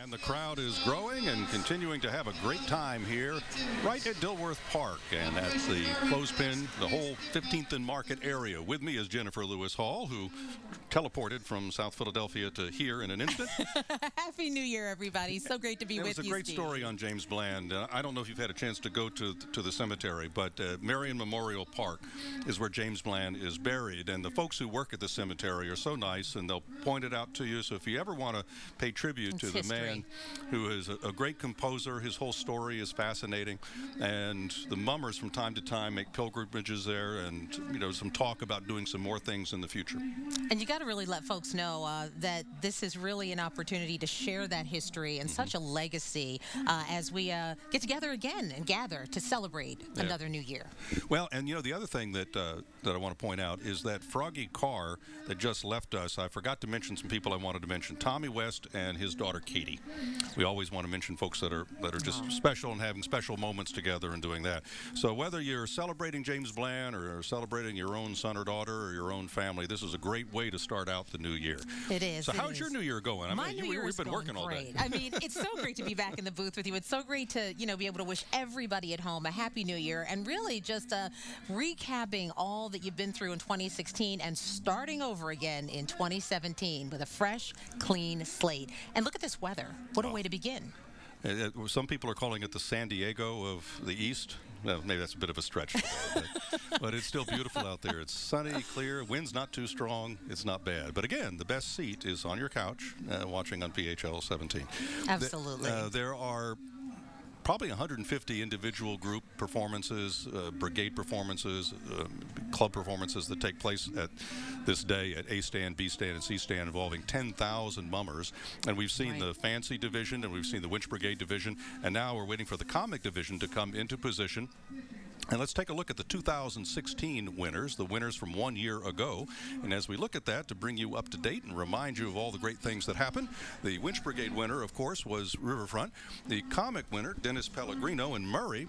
And the crowd is growing and continuing to have a great time here right at Dilworth Park and at the clothespin, the whole 15th and Market area. With me is Jennifer Lewis Hall, who teleported from South Philadelphia to here in an instant. Happy New Year, everybody. So great to be with you, It was a great Steve. story on James Bland. I don't know if you've had a chance to go to the cemetery, but Marion Memorial Park is where James Bland is buried. And the folks who work at the cemetery are so nice, and they'll point it out to you. So if you ever want to pay tribute to the man who is a great composer, his whole story is fascinating. And the mummers from time to time make pilgrimages there, and some talk about doing some more things in the future. And you got to really let folks know that this is really an opportunity to share that history and such a legacy as we get together again and gather to celebrate another new year. Well, and the other thing that I want to point out is that Froggy Carr that just left us. I forgot to mention some people I wanted to mention: Tommy West and his daughter Katie. We always want to mention folks that are just special and having special moments together and doing that. So whether you're celebrating James Bland or celebrating your own son or daughter or your own family, this is a great way to start out the new year. It is. So how's your new year going? My new year we've been working great. all day. I mean, it's so great to be back in the booth with you. It's so great to be able to wish everybody at home a happy new year and really just recapping all that you've been through in 2016 and starting over again in 2017 with a fresh, clean slate. And look at this weather. What a way to begin. Some people are calling it the San Diego of the East. Well, maybe that's a bit of a stretch, but it's still beautiful out there. It's sunny, clear, wind's not too strong. It's not bad. But again, the best seat is on your couch watching on PHL 17. Absolutely. There are probably 150 individual group performances, brigade performances, club performances that take place at this day at A stand, B stand, and C stand, involving 10,000 mummers. And we've seen the fancy division, and we've seen the winch brigade division, and now we're waiting for the comic division to come into position. And let's take a look at the 2016 winners, the winners from 1 year ago. And as we look at that, to bring you up to date and remind you of all the great things that happened, the Winch Brigade winner, of course, was Riverfront. The comic winner, Dennis Pellegrino in Murray.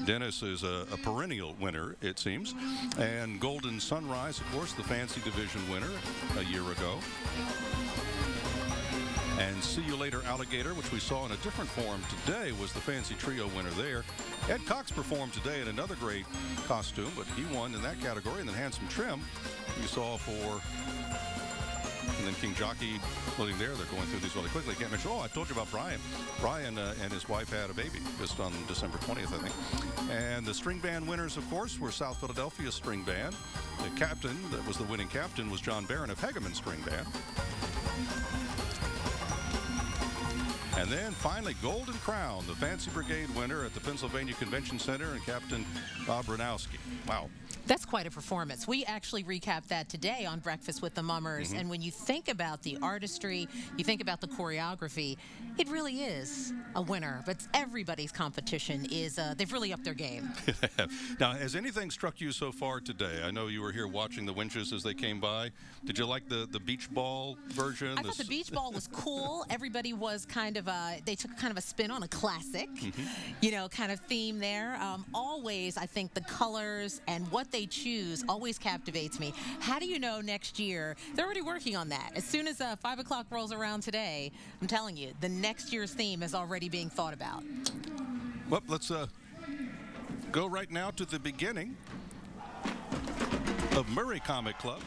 Dennis is a perennial winner, it seems. And Golden Sunrise, of course, the fancy division winner a year ago. And See You Later Alligator, which we saw in a different form today, was the fancy trio winner there. Ed Cox performed today in another great costume, but he won in that category. And then Handsome Trim, you saw for... And then King Jockey floating there. They're going through these really quickly. I can't mention, I told you about Brian. Brian and his wife had a baby just on December 20th, I think. And the string band winners, of course, were South Philadelphia String Band. The captain, that was the winning captain, was John Barron of Hegeman String Band. And then finally, Golden Crown, the Fancy Brigade winner at the Pennsylvania Convention Center, and Captain Bob Ranowski. Wow. That's quite a performance. We actually recapped that today on Breakfast with the Mummers. And when you think about the artistry, you think about the choreography, it really is a winner. But everybody's competition is, they've really upped their game. Now, has anything struck you so far today? I know you were here watching the winches as they came by. Did you like the beach ball version? I thought the beach ball was cool. Everybody was kind of, they took kind of a spin on a classic, kind of theme there. Always, I think the colors and what they choose always captivates me. How do you know next year? They're already working on that. As soon as 5 o'clock rolls around today, I'm telling you, the next year's theme is already being thought about. Well, let's go right now to the beginning of Murray Comic Club.